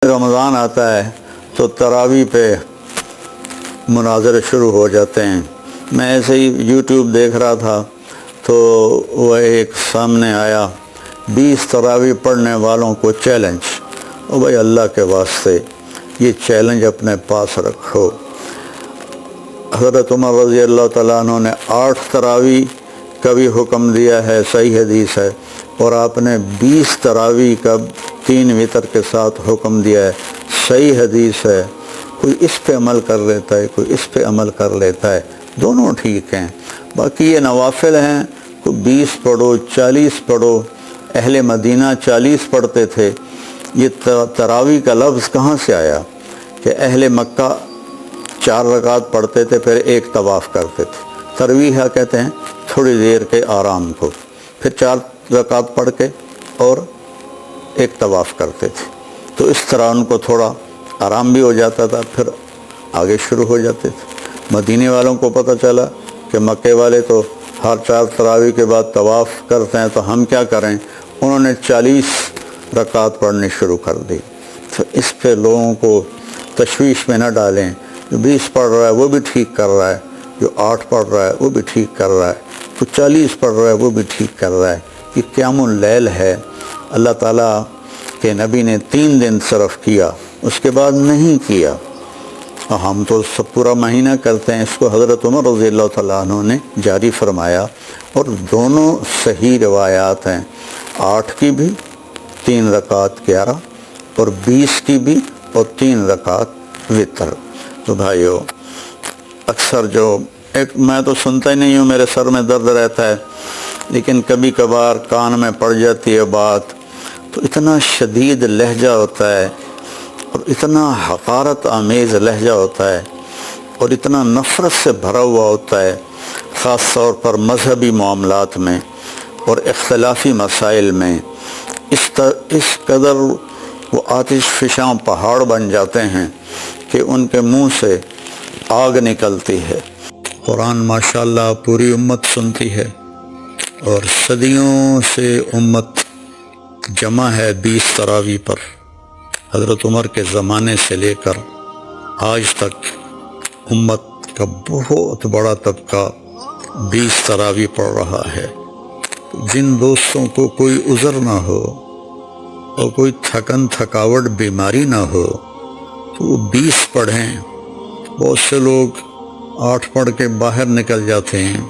رمضان آتا ہے تو تراویح پہ مناظرے شروع ہو جاتے ہیں۔ میں ایسے ہی یوٹیوب دیکھ رہا تھا تو وہ ایک سامنے آیا 20 تراویح پڑھنے والوں کو چیلنج۔ او بھائی اللہ کے واسطے یہ چیلنج اپنے پاس رکھو۔ حضرت عمر رضی اللہ تعالیٰ عنہ نے 8 تراویح کا بھی حکم دیا ہے، صحیح حدیث ہے، اور آپ نے 20 تراویح کا 3 وتر کے ساتھ حکم دیا ہے، صحیح حدیث ہے۔ کوئی اس پہ عمل کر لیتا ہے، کوئی اس پہ عمل کر لیتا ہے، دونوں ٹھیک ہیں۔ باقی یہ نوافل ہیں، کوئی 20 پڑھو 40 پڑھو، اہل مدینہ 40 پڑھتے تھے۔ یہ تراویح کا لفظ کہاں سے آیا کہ اہل مکہ 4 رکعت پڑھتے تھے پھر ایک طواف کرتے تھے۔ ترویحہ کہتے ہیں تھوڑی دیر کے آرام کو، پھر 4 رکعت پڑھ کے اور ایک طواف کرتے تھے، تو اس طرح ان کو تھوڑا آرام بھی ہو جاتا تھا، پھر آگے شروع ہو جاتے تھے۔ مدینے والوں کو پتہ چلا کہ مکے والے تو ہر 4 تراویح کے بعد طواف کرتے ہیں، تو ہم کیا کریں؟ انہوں نے 40 رکعت پڑھنی شروع کر دی۔ تو اس پہ لوگوں کو تشویش میں نہ ڈالیں۔ جو 20 پڑھ رہا ہے وہ بھی ٹھیک کر رہا ہے، جو 8 پڑھ رہا ہے وہ بھی ٹھیک کر رہا ہے، جو 40 پڑھ رہا ہے وہ بھی ٹھیک کر رہا ہے۔ یہ قیام اللیل ہے، اللہ تعالیٰ کے نبی نے 3 دن صرف کیا، اس کے بعد نہیں کیا، اور ہم تو سب پورا مہینہ کرتے ہیں۔ اس کو حضرت عمر رضی اللہ تعالیٰ عنہ نے جاری فرمایا، اور دونوں صحیح روایات ہیں، 8 کی بھی 3 رکعت 11، اور 20 کی بھی اور 3 رکعت وتر۔ تو بھائیو، اکثر میں تو سنتا ہی نہیں ہوں، میرے سر میں درد رہتا ہے، لیکن کبھی کبھار کان میں پڑ جاتی ہے بات، تو اتنا شدید لہجہ ہوتا ہے اور اتنا حقارت آمیز لہجہ ہوتا ہے اور اتنا نفرت سے بھرا ہوا ہوتا ہے، خاص طور پر مذہبی معاملات میں اور اختلافی مسائل میں۔ اس قدر وہ آتش فشاں پہاڑ بن جاتے ہیں کہ ان کے منہ سے آگ نکلتی ہے۔ قرآن ماشاءاللہ پوری امت سنتی ہے، اور صدیوں سے امت جمع ہے 20 تراویح پر۔ حضرت عمر کے زمانے سے لے کر آج تک امت کا بہت بڑا طبقہ 20 تراویح پڑھ رہا ہے۔ جن دوستوں کو کوئی عذر نہ ہو اور کوئی تھکاوٹ بیماری نہ ہو تو وہ 20 پڑھیں۔ بہت سے لوگ 8 پڑھ کے باہر نکل جاتے ہیں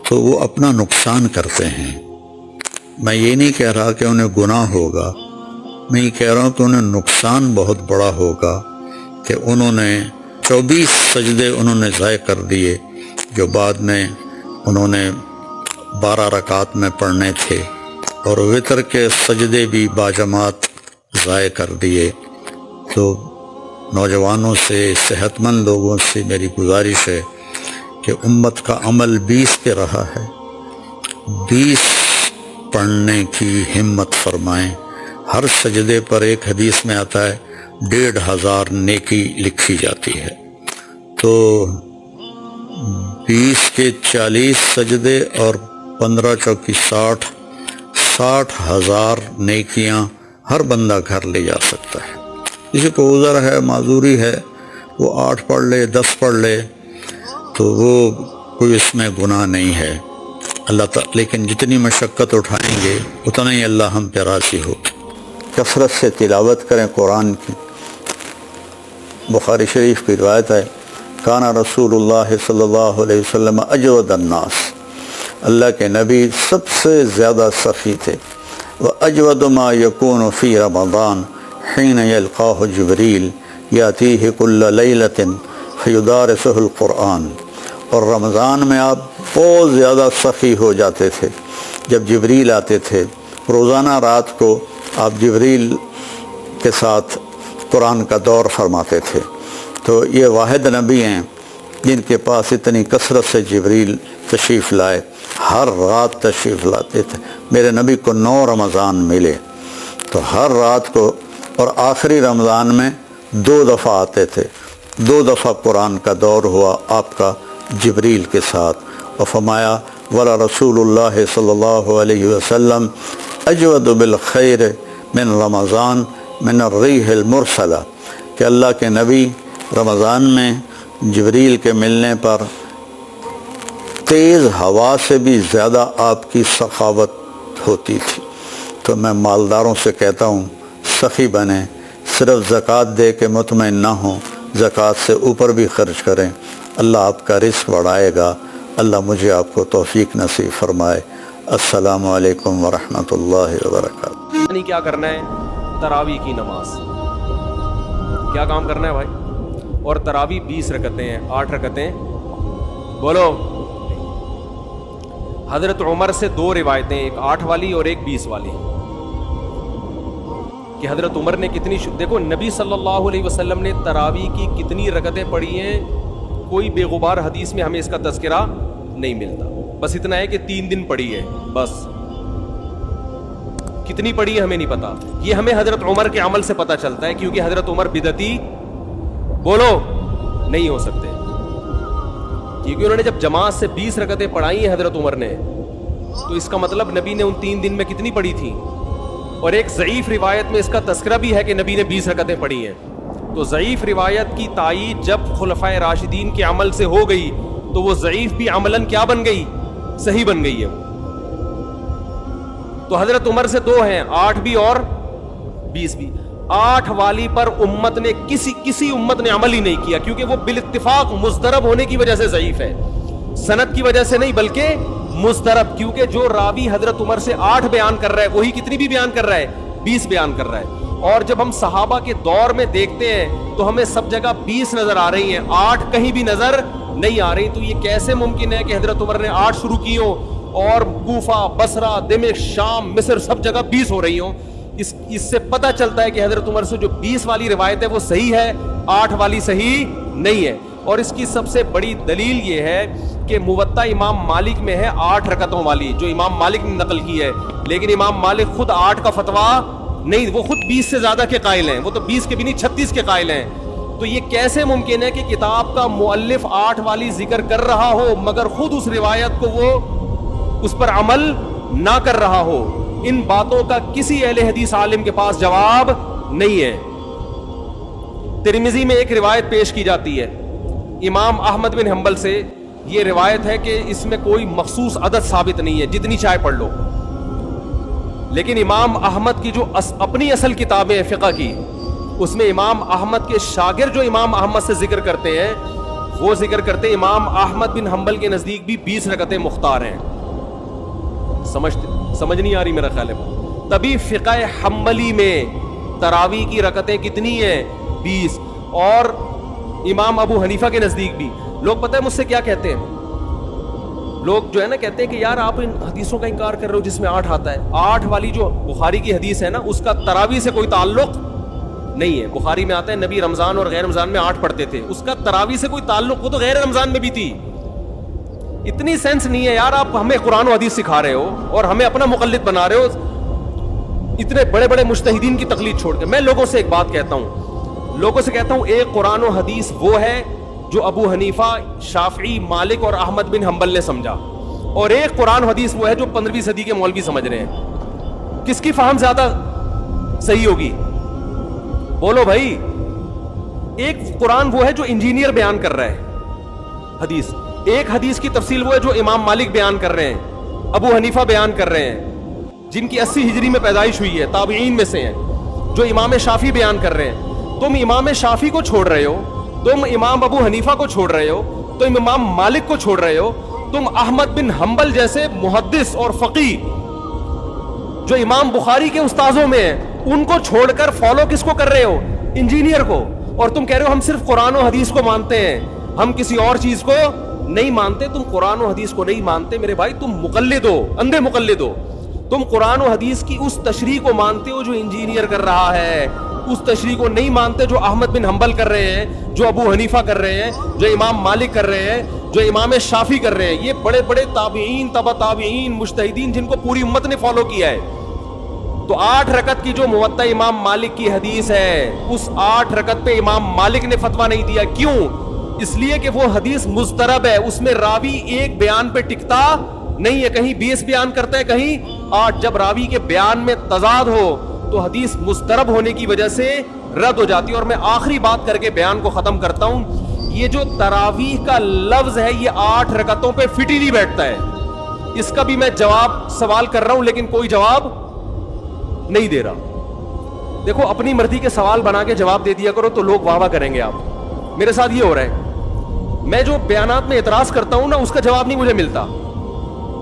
تو وہ اپنا نقصان کرتے ہیں۔ میں یہ نہیں کہہ رہا کہ انہیں گناہ ہوگا، میں یہ کہہ رہا ہوں کہ انہیں نقصان بہت بڑا ہوگا کہ انہوں نے 24 سجدے انہوں نے ضائع کر دیے، جو بعد میں انہوں نے 12 رکعت میں پڑھنے تھے، اور وتر کے سجدے بھی باجماعت ضائع کر دیے۔ تو نوجوانوں سے، صحت مند لوگوں سے میری گزارش ہے کہ امت کا عمل 20 پہ رہا ہے، 20 پڑھنے کی ہمت فرمائیں۔ ہر سجدے پر ایک حدیث میں آتا ہے 1500 نیکی لکھی جاتی ہے، تو 20 کے 40 سجدے اور 15 چوکی 60,000 نیکیاں ہر بندہ گھر لے جا سکتا ہے۔ کسی کو عذر ہے، معذوری ہے، وہ 8 پڑھ لے 10 پڑھ لے تو وہ کوئی اس میں گناہ نہیں ہے۔ اللہ تعالیٰ لیکن جتنی مشقت اٹھائیں گے اتنا ہی اللہ ہم پہ راضی ہو۔ کثرت سے تلاوت کریں قرآن کی۔ بخاری شریف کی روایت ہے، کانا رسول اللہ صلی اللہ علیہ وسلم اجود الناس، اللہ کے نبی سب سے زیادہ سخی تھے۔ وَأَجْوَدُ مَا يَكُونُ فِي رَمَضَانَ حِينَ يَلْقَاهُ جِبْرِيلُ يَأْتِيهِ كُلَّ لَيْلَةٍ فَيُدَارِسُهُ الْقُرْآنَ، اور رمضان میں آپ بہت زیادہ سخی ہو جاتے تھے جب جبریل آتے تھے۔ روزانہ رات کو آپ جبریل کے ساتھ قرآن کا دور فرماتے تھے۔ تو یہ واحد نبی ہیں جن کے پاس اتنی کثرت سے جبریل تشریف لائے، ہر رات تشریف لاتے تھے۔ میرے نبی کو 9 رمضان ملے، تو ہر رات کو، اور آخری رمضان میں 2 دفعہ آتے تھے، 2 دفعہ قرآن کا دور ہوا آپ کا جبریل کے ساتھ، اور فرمایا ولا رسول اللہ صلی اللہ علیہ وسلم اجود بالخیر من رمضان من الریح المرسلہ کہ اللہ کے نبی رمضان میں جبریل کے ملنے پر تیز ہوا سے بھی زیادہ آپ کی سخاوت ہوتی تھی۔ تو میں مالداروں سے کہتا ہوں سخی بنیں، صرف زکوٰۃ دے کے مطمئن نہ ہوں، زکوٰۃ سے اوپر بھی خرچ کریں، اللہ آپ کا رزق بڑھائے گا۔ اللہ مجھے آپ کو توفیق نصیب فرمائے۔ السلام علیکم ورحمۃ اللہ وبرکاتہ۔ یعنی کیا کرنا ہے؟ تراویح کی نماز کیا کام کرنا ہے بھائی؟ اور تراویح 20 رکعتیں ہیں، 8 رکعتیں بولو۔ حضرت عمر سے 2 روایتیں، ایک 8 والی اور ایک 20 والی، کہ حضرت عمر نے کتنی دیکھو نبی صلی اللہ علیہ وسلم نے تراویح کی کتنی رکعتیں پڑھی ہیں، کوئی بے غبار حدیث میں ہمیں اس کا تذکرہ نہیں ملتا، بس اتنا ہے کہ 3 دن پڑھی ہے، بس کتنی پڑھی ہے ہمیں نہیں پتا۔ یہ ہمیں حضرت عمر کے عمل سے پتا چلتا ہے، کیونکہ حضرت عمر بدعتی بولو نہیں ہو سکتے، کیونکہ انہوں نے جب جماعت سے 20 رکعتیں پڑھائی ہیں حضرت عمر نے، تو اس کا مطلب نبی نے ان 3 دن میں کتنی پڑھی تھی۔ اور ایک ضعیف روایت میں اس کا تذکرہ بھی ہے کہ نبی نے 20 رکعتیں پڑھی ہیں۔ تو ضعیف روایت کی تائید جب خلفائے راشدین کے عمل سے ہو گئی تو وہ ضعیف بھی عملاً کیا بن گئی؟ صحیح بن گئی ہے وہ۔ تو حضرت عمر سے 2 ہیں، 8 بھی اور 20 بھی۔ 8 والی پر امت نے کسی امت نے عمل ہی نہیں کیا، کیونکہ وہ بالاتفاق مضطرب ہونے کی وجہ سے ضعیف ہے، سند کی وجہ سے نہیں بلکہ مضطرب، کیونکہ جو راوی حضرت عمر سے 8 بیان کر رہا ہے وہی کتنی بھی بیان کر رہا ہے؟ 20 بیان کر رہا ہے۔ اور جب ہم صحابہ کے دور میں دیکھتے ہیں تو ہمیں سب جگہ 20 نظر آ رہی ہیں، 8 کہیں بھی نظر نہیں آ رہی۔ تو یہ کیسے ممکن ہے کہ حضرت عمر نے 8 شروع کی ہو اور کوفہ، بصرہ، دمشق، شام، مصر سب جگہ 20 ہو رہی ہوں؟ اس سے پتہ چلتا ہے کہ حضرت عمر سے جو 20 والی روایت ہے وہ صحیح ہے، 8 والی صحیح نہیں ہے۔ اور اس کی سب سے بڑی دلیل یہ ہے کہ موطا امام مالک میں ہے 8 رکعتوں والی، جو امام مالک نے نقل کی ہے، لیکن امام مالک خود 8 کا فتویٰ نہیں، وہ خود 20 سے زیادہ کے قائل ہیں، وہ تو 20 کے بھی نہیں 36 کے قائل ہیں۔ تو یہ کیسے ممکن ہے کہ کتاب کا مؤلف 8 والی ذکر کر رہا ہو مگر خود اس روایت کو وہ اس پر عمل نہ کر رہا ہو؟ ان باتوں کا کسی اہل حدیث عالم کے پاس جواب نہیں ہے۔ ترمذی میں ایک روایت پیش کی جاتی ہے امام احمد بن حنبل سے، یہ روایت ہے کہ اس میں کوئی مخصوص عدد ثابت نہیں ہے، جتنی چاہے پڑھ لو، لیکن امام احمد کی جو اپنی اصل کتابیں ہیں فقہ کی، اس میں امام احمد کے شاگرد جو امام احمد سے ذکر کرتے ہیں وہ ذکر کرتے ہیں امام احمد بن حنبل کے نزدیک بھی 20 رکعتیں مختار ہیں۔ سمجھ نہیں آ رہی میرا خیال ہے؟ تبھی فقہ حنبلی میں تراویح کی رکعتیں کتنی ہیں؟ 20۔ اور امام ابو حنیفہ کے نزدیک بھی لوگ پتہ ہے مجھ سے کیا کہتے ہیں؟ لوگ جو ہے نا کہتے ہیں کہ یار آپ ان حدیثوں کا انکار کر رہے ہو جس میں 8 آتا ہے۔ 8 والی جو بخاری کی حدیث ہے نا اس کا تراویح سے کوئی تعلق نہیں ہے۔ بخاری میں آتا ہے نبی رمضان اور غیر رمضان میں 8 پڑھتے تھے، اس کا تراویح سے کوئی تعلق، وہ تو غیر رمضان میں بھی تھی۔ اتنی سینس نہیں ہے یار، آپ ہمیں قرآن و حدیث سکھا رہے ہو اور ہمیں اپنا مقلد بنا رہے ہو، اتنے بڑے بڑے مجتہدین کی تقلید چھوڑ کے۔ میں لوگوں سے ایک بات کہتا ہوں، ایک قرآن و حدیث وہ ہے جو ابو حنیفہ، شافعی، مالک اور احمد بن حنبل نے سمجھا، اور ایک قرآن و حدیث وہ ہے جو 15ویں صدی کے مولوی سمجھ رہے ہیں۔ کس کی فہم زیادہ صحیح ہوگی؟ بولو بھائی۔ ایک قرآن وہ ہے جو انجینئر بیان کر رہا ہے حدیث، ایک حدیث کی تفصیل وہ ہے جو امام مالک بیان کر رہے ہیں، ابو حنیفہ بیان کر رہے ہیں، جن کی 80 ہجری میں پیدائش ہوئی ہے، تابعین میں سے ہیں، جو امام شافعی بیان کر رہے ہیں۔ تم امام شافعی کو چھوڑ رہے ہو، تم امام ابو حنیفہ کو چھوڑ رہے ہو، تم امام مالک کو چھوڑ رہے ہو، تم احمد بن حنبل جیسے محدث اور فقیہ جو امام بخاری کے استاذوں میں ہیں ان کو چھوڑ کر فالو کس کو کر رہے ہو؟ انجینئر کو۔ اور تم کہہ رہے ہو ہم صرف قرآن و حدیث کو مانتے ہیں، ہم کسی اور چیز کو نہیں مانتے۔ تم قرآن و حدیث کو نہیں مانتے میرے بھائی، تم مقلد ہو، اندھے مقلد ہو۔ تم قرآن و حدیث کی اس تشریح کو مانتے ہو جو انجینئر کر رہا ہے، اس تشریح کو نہیں مانتے جو احمد بن حنبل کر رہے ہیں، جو ابو حنیفہ کر رہے ہیں، جو امام مالک کر رہے ہیں، جو امام شافعی کر رہے ہیں۔ یہ بڑے بڑے تابعین، تبع تابعین، مجتہدین جن کو پوری امت نے فالو کیا ہے۔ تو 8 رکعت کی جو موطا امام مالک کی حدیث ہے، اس 8 رکعت پہ امام مالک نے فتویٰ نہیں دیا۔ کیوں؟ اس لیے کہ وہ حدیث مضطرب ہے، اس میں راوی ایک بیان پہ ٹکتا نہیں ہے، کہیں 20 بیان کرتا ہے، کہیں 8۔ جب راوی کے بیان میں تضاد ہو تو حدیث مسترب ہونے کی وجہ سے رد ہو جاتی ہے. اور میں آخری بات کر کے بیان کو ختم کرتا ہوں. یہ جو تراویح کا لفظ ہے یہ 8 رکعتوں پہ فٹ ہی نہیں بیٹھتا ہے. اس کا بھی میں جواب سوال کر رہا ہوں لیکن کوئی جواب نہیں دے رہا. دیکھو اپنی مرضی کے سوال بنا کے جواب دے دیا کرو تو لوگ واہ واہ کریں گے. آپ میرے ساتھ یہ ہو رہا ہے, میں جو بیانات میں اعتراض کرتا ہوں نا اس کا جواب نہیں مجھے ملتا,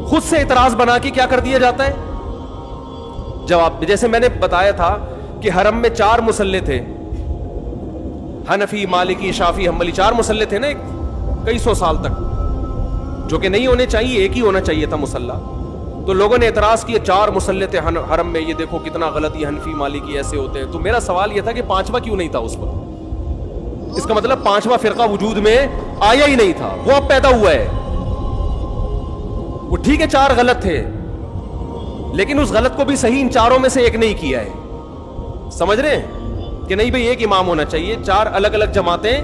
خود سے اعتراض بنا کے کیا کر دیا جاتا ہے جواب. جیسے میں نے بتایا تھا کہ حرم میں 4 مصلے تھے, حنفی, مالکی, شافعی, حنبلی, 4 مصلے تھے نا کئی سو سال تک, جو کہ نہیں ہونے چاہیے, ایک ہی ہونا چاہیے تھا مصلی. تو لوگوں نے اعتراض کیا 4 مصلے تھے حرم میں, یہ دیکھو کتنا غلط, یہ حنفی مالکی ایسے ہوتے ہیں. تو میرا سوال یہ تھا کہ 5واں کیوں نہیں تھا اس وقت؟ اس کا مطلب 5واں فرقہ وجود میں آیا ہی نہیں تھا, وہ اب پیدا ہوا ہے. وہ ٹھیک ہے 4 غلط تھے لیکن اس غلط کو بھی صحیح ان 4 میں سے ایک نہیں کیا ہے. سمجھ رہے ہیں کہ نہیں بھئی ایک امام ہونا چاہیے, 4 الگ الگ جماعتیں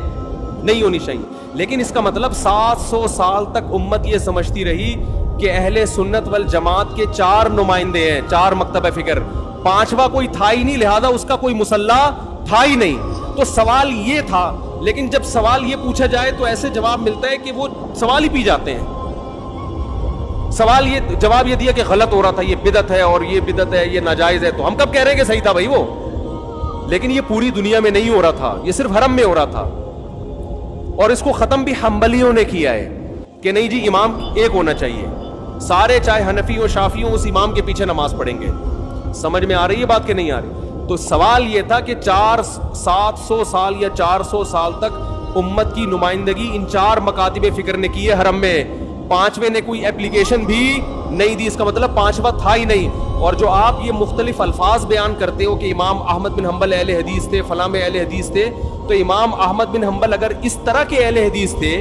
نہیں ہونی چاہیے. لیکن اس کا مطلب 700 سال تک امت یہ سمجھتی رہی کہ اہل سنت والجماعت کے 4 نمائندے ہیں, 4 مکتب فکر, 5واں کوئی تھا ہی نہیں, لہذا اس کا کوئی مصلی تھا ہی نہیں. تو سوال یہ تھا, لیکن جب سوال یہ پوچھا جائے تو ایسے جواب ملتا ہے کہ وہ سوال ہی پی جاتے ہیں. سوال یہ جواب یہ دیا کہ غلط ہو رہا تھا, یہ بدعت ہے, اور یہ بدعت ہے, یہ ناجائز ہے. تو ہم کب کہہ رہے ہیں کہ صحیح تھا بھائی وہ, لیکن یہ پوری دنیا میں نہیں ہو رہا تھا, یہ صرف حرم میں ہو رہا تھا. اور اس کو ختم بھی حنبلیوں نے کیا ہے کہ نہیں جی امام ایک ہونا چاہیے, سارے چاہے حنفی ہو شافعی ہو اس امام کے پیچھے نماز پڑھیں گے. سمجھ میں آ رہی ہے بات کہ نہیں آ رہی؟ تو سوال یہ تھا کہ 700 سال یا 400 سال تک امت کی نمائندگی ان 4 مکاتب فکر نے کی ہے حرم میں, 5ویں نے کوئی اپلیکیشن بھی نہیں دی. اس کا مطلب 5واں تھا ہی نہیں. اور جو آپ یہ مختلف الفاظ بیان کرتے ہو کہ امام احمد بن حنبل اہل حدیث تھے, فلاں میں اہل حدیث تھے, تو امام احمد بن حنبل اگر اس طرح کے اہل حدیث تھے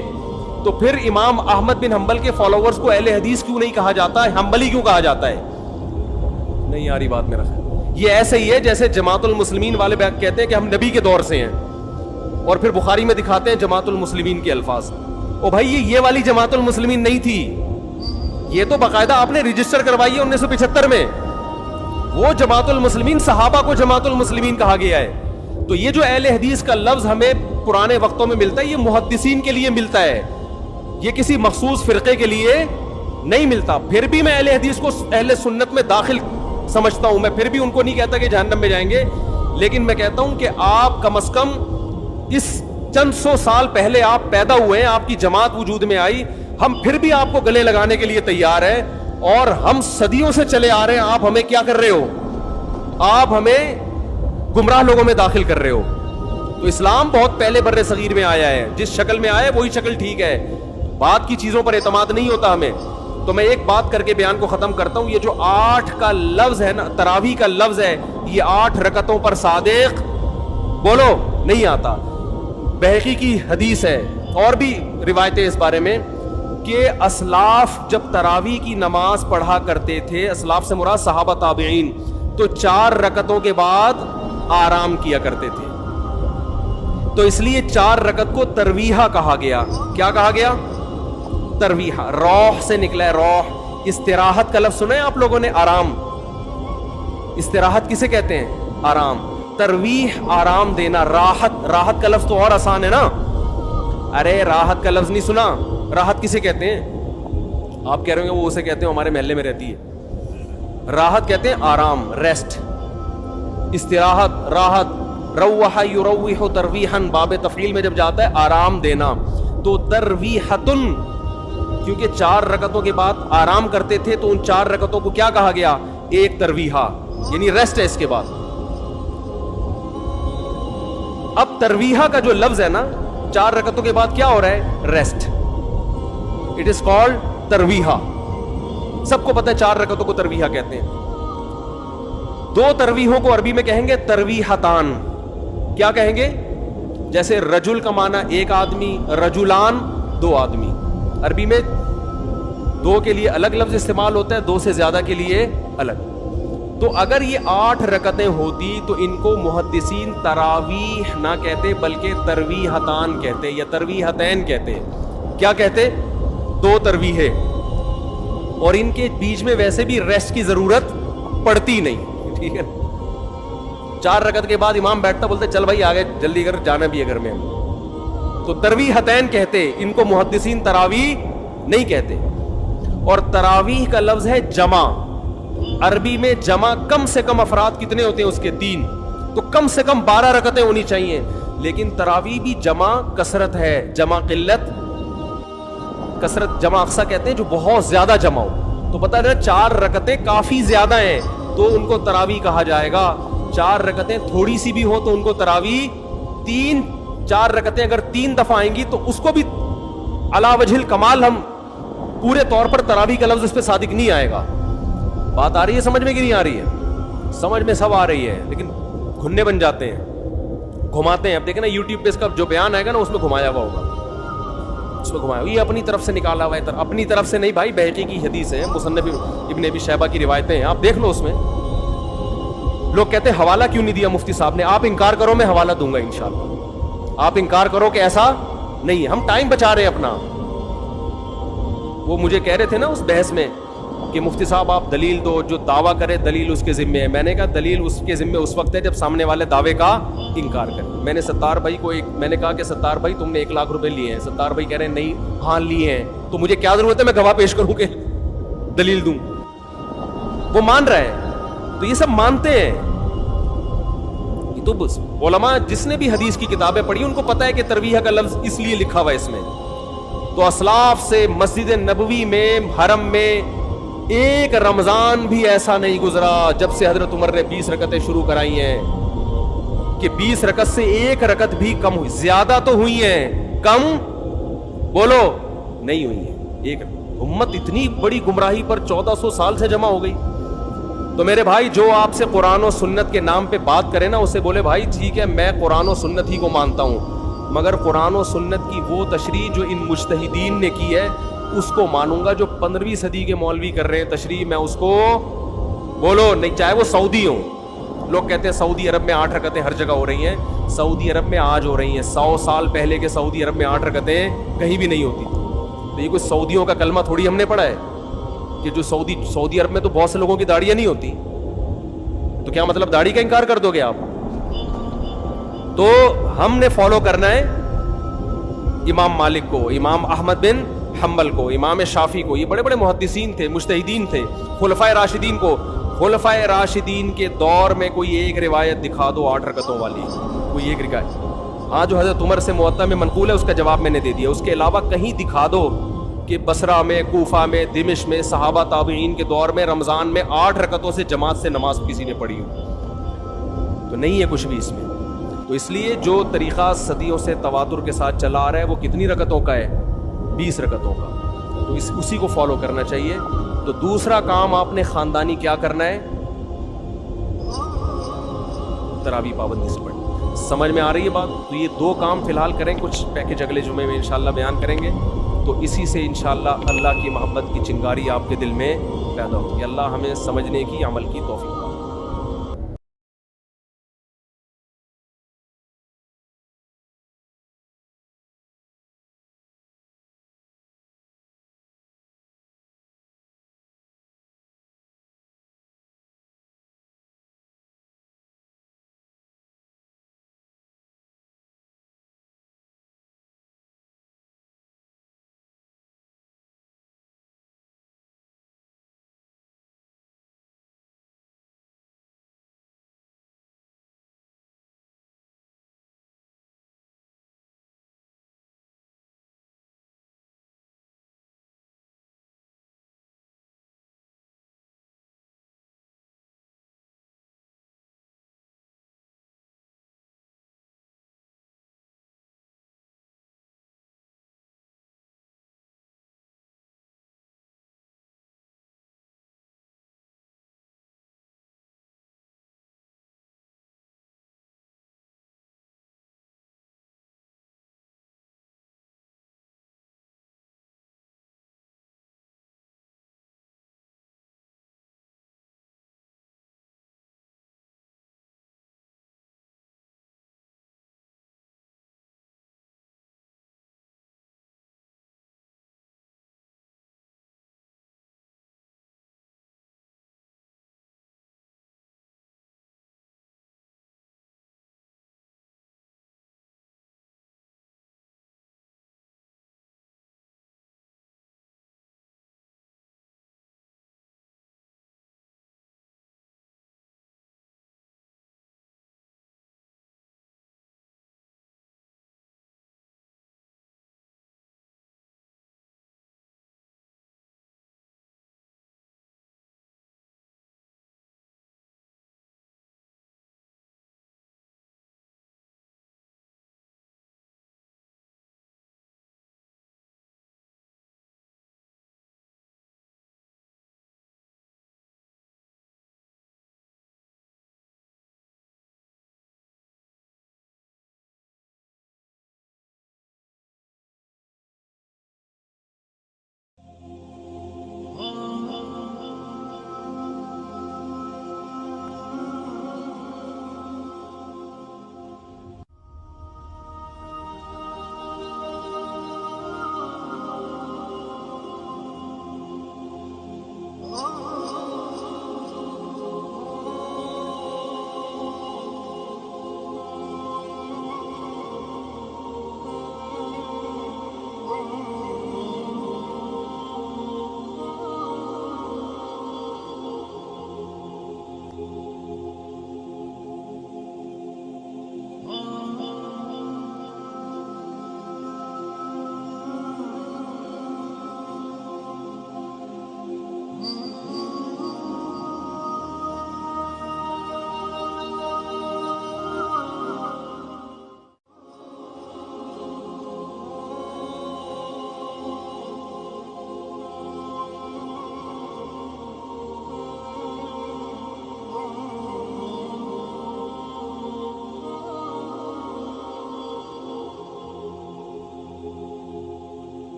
تو پھر امام احمد بن حنبل کے فالوورز کو اہل حدیث کیوں نہیں کہا جاتا ہے, حنبلی کیوں کہا جاتا ہے؟ نہیں آ رہی بات میرا خیال. یہ ایسے ہی ہے جیسے جماعت المسلمین والے کہتے ہیں کہ ہم نبی کے دور سے ہیں, اور پھر بخاری میں دکھاتے ہیں جماعت المسلمین کے الفاظ. او بھائی یہ والی جماعت المسلمین نہیں تھی, یہ تو باقاعدہ آپ نے رجسٹر کروائی ہے 1975 میں. وہ جماعت المسلمین صحابہ کو جماعت المسلمین کہا گیا ہے. تو یہ جو اہل حدیث کا لفظ ہمیں پرانے وقتوں میں ملتا ہے یہ محدثین کے لیے ملتا ہے, یہ کسی مخصوص فرقے کے لیے نہیں ملتا. پھر بھی میں اہل حدیث کو اہل سنت میں داخل سمجھتا ہوں, میں پھر بھی ان کو نہیں کہتا کہ جہنم میں جائیں گے, لیکن میں کہتا ہوں کہ آپ کم از کم اس چند 100 سال پہلے آپ پیدا ہوئے ہیں, آپ کی جماعت وجود میں آئی, ہم پھر بھی آپ کو گلے لگانے کے لیے تیار ہیں, اور ہم صدیوں سے چلے آ رہے ہیں. آپ ہمیں کیا کر رہے ہو, آپ ہمیں گمراہ لوگوں میں داخل کر رہے ہو. تو اسلام بہت پہلے بر صغیر میں آیا ہے, جس شکل میں آیا ہے وہی شکل ٹھیک ہے, بات کی چیزوں پر اعتماد نہیں ہوتا ہمیں. تو میں ایک بات کر کے بیان کو ختم کرتا ہوں. یہ جو 8 کا لفظ ہے نا, تراویح کا لفظ ہے, یہ 8 رکعتوں پر صادق بولو نہیں آتا. بہقی کی حدیث ہے اور بھی روایتیں اس بارے میں کہ اسلاف جب تراویح کی نماز پڑھا کرتے تھے, اسلاف سے مراد صحابہ تابعین, تو 4 رکعتوں کے بعد آرام کیا کرتے تھے. تو اس لیے 4 رکعت کو ترویحہ کہا گیا. کیا کہا گیا؟ ترویحہ. روح سے نکلا ہے, روح. استراحت کا لفظ سنا ہے آپ لوگوں نے, آرام. استراحت کسے کہتے ہیں؟ آرام. ترویح آرام دینا. راحت, راحت کا لفظ تو اور آسان ہے نا. ارے راحت کا لفظ نہیں سنا, راحت کسے کہتے ہیں؟ آپ کہہ رہے ہیں وہ اسے کہتے ہیں ہمارے محلے میں رہتی ہے. راحت کہتے ہیں آرام, ریسٹ. استراحت, راحت. روح یروح ترویحا, باب تفعیل میں جب جاتا ہے آرام دینا. تو ترویحتن, کیونکہ 4 رکعتوں کے بعد آرام کرتے تھے تو ان 4 رکعتوں کو کیا کہا گیا؟ ایک ترویحہ, یعنی ریسٹ ہے اس کے بعد. اب ترویحہ کا جو لفظ ہے نا, 4 رکعتوں کے بعد کیا ہو رہا ہے؟ ریسٹ. اٹ از کالڈ ترویحہ. سب کو پتہ ہے 4 رکعتوں کو ترویحہ کہتے ہیں. 2 ترویحوں کو عربی میں کہیں گے ترویحتان. کیا کہیں گے؟ جیسے رجل کا معنی ایک آدمی, رجلان 2 آدمی. عربی میں 2 کے لیے الگ لفظ استعمال ہوتا ہے, 2 سے زیادہ کے لیے الگ. تو اگر یہ 8 رکعتیں ہوتی تو ان کو محدثین تراویح نہ کہتے بلکہ ترویحتان کہتے یا ترویحتین کہتے. کیا کہتے؟ 2 ترویحیں, اور ان کے بیچ میں ویسے بھی ریسٹ کی ضرورت پڑتی نہیں. ٹھیک ہے, 4 رکعت کے بعد امام بیٹھتا, بولتے چل بھائی آگے جلدی کر, جانا بھی ہے گھر میں. تو ترویحتین کہتے, ان کو محدثین تراویح نہیں کہتے. اور تراویح کا لفظ ہے جمع. عربی میں جمع کم سے کم افراد کتنے ہوتے ہیں اس کے 3, تو کم سے کم 12 رکعتیں ہونی چاہیے. لیکن تراویح بھی جمع کثرت ہے, جمع قلت کثرت. جمع اقصا کہتے ہیں جو بہت زیادہ جمع ہو. تو پتہ ہے 4 رکعتیں کافی زیادہ ہیں تو ان کو تراویح کہا جائے گا. 4 رکعتیں تھوڑی سی بھی ہو تو ان کو تراویح. 4 رکعتیں اگر 3 دفعہ آئیں گی تو اس کو بھی علی وجہ الکمال ہم پورے طور پر تراویح کا لفظ اس پہ صادق نہیں آئے گا. بات آ رہی ہے سمجھ میں کہ نہیں آ رہی ہے؟ سمجھ میں سب آ رہی ہے, لیکن گھننے بن جاتے ہیں, گھماتے ہیں. اب دیکھیں نا یوٹیوب پہ اس کا جو بیان آئے گا نا اس میں گھمایا ہوا ہوگا, اس میں گھمایا. یہ اپنی طرف سے نکالا ہوا ہے, اپنی طرف سے نہیں بھائی, بہقی کی حدیث ہے, مصنف ابن ابی شیبہ کی روایتیں ہیں, آپ دیکھ لو. اس میں لوگ کہتے ہیں حوالہ کیوں نہیں دیا مفتی صاحب نے. آپ انکار کرو, میں حوالہ دوں گا انشاءاللہ. آپ انکار کرو کہ ایسا نہیں ہے, ہم ٹائم بچا رہے ہیں اپنا. وہ مجھے کہہ رہے تھے نا اس بحث میں کہ مفتی صاحب آپ دلیل دو, جو دعویٰ کرے دلیل اس کے ذمے ہے. میں نے کہا دلیل اس کے ذمے اس وقت ہے جب سامنے والے دعوے کا انکار کرے. میں نے ستار بھائی کو میں نے کہا کہ ستار بھائی تم نے 1 لاکھ روپے لیے ہیں. ستار بھائی کہہ رہے ہیں نہیں, ہاں لیے ہیں. تو مجھے کیا ضرورت ہے میں گواہ پیش کروں کہ دلیل دوں؟ وہ مان رہا ہے. تو یہ سب مانتے ہیں. تو بس علماء جس نے بھی حدیث کی کتابیں پڑھی ان کو پتہ ہے کہ ترویح کا لفظ اس لیے لکھا ہوا ہے اس میں. تو اسلاف سے مسجد نبوی میں, حرم میں ایک رمضان بھی ایسا نہیں گزرا جب سے حضرت عمر نے 20 رکعتیں شروع کرائی ہیں کہ 20 رکعت سے 1 رکعت بھی کم ہوئی. زیادہ تو ہوئی ہیں, کم بولو نہیں ہوئی ہیں. امت اتنی بڑی گمراہی پر 1400 سال سے جمع ہو گئی. تو میرے بھائی جو آپ سے قرآن و سنت کے نام پہ بات کرے نا, اسے بولے بھائی ٹھیک ہے میں قرآن و سنت ہی کو مانتا ہوں, مگر قرآن و سنت کی وہ تشریح جو ان مجتہدین نے کی ہے اس کو مانوں گا. جو 15ویں صدی کے مولوی کر رہے ہیں تشریح, میں اس کو بولو نہیں, چاہے وہ سعودی ہوں. لوگ کہتے ہیں سعودی عرب میں 8 رکعتیں ہر جگہ ہو رہی ہیں. سعودی عرب میں آج ہو رہی ہیں, 100 سال پہلے کے سعودی عرب میں 8 رکعتیں کہیں بھی نہیں ہوتی. تو یہ کوئی سعودیوں کا کلمہ تھوڑی ہم نے پڑھا ہے کہ جو سعودی عرب میں تو بہت سے لوگوں کی داڑیاں نہیں ہوتی. تو کیا مطلب داڑھی کا انکار کر دو گے آپ؟ تو ہم نے فالو کرنا ہے امام مالک کو, امام احمد بن حنبل کو, امام شافعی کو. یہ بڑے بڑے محدثین تھے, مجتہدین تھے. خلفائے راشدین کو, خلفائے راشدین کے دور میں کوئی ایک روایت دکھا دو 8 رکعتوں والی, کوئی ایک روایت. ہاں جو حضرت عمر سے موطا میں منقول ہے اس کا جواب میں نے دے دیا. اس کے علاوہ کہیں دکھا دو کہ بصرہ میں, کوفہ میں, دمشق میں, صحابہ تابعین کے دور میں رمضان میں 8 رکعتوں سے جماعت سے نماز کسی نے پڑھی ہو. تو نہیں ہے کچھ بھی اس میں. تو اس لیے جو طریقہ صدیوں سے تواتر کے ساتھ چلا آ رہا ہے وہ کتنی رکعتوں کا ہے؟ 20 رکعتوں کا. تو اسی کو فالو کرنا چاہیے. تو دوسرا کام آپ نے خاندانی کیا کرنا ہے؟ تراویح پابندی سے پڑھنا. سمجھ میں آ رہی ہے بات؟ تو یہ 2 کام فی الحال کریں, کچھ پیکج اگلے جمعے میں انشاءاللہ بیان کریں گے. تو اسی سے انشاءاللہ اللہ کی محبت کی چنگاری آپ کے دل میں پیدا ہوگی. اللہ ہمیں سمجھنے کی, عمل کی توفیق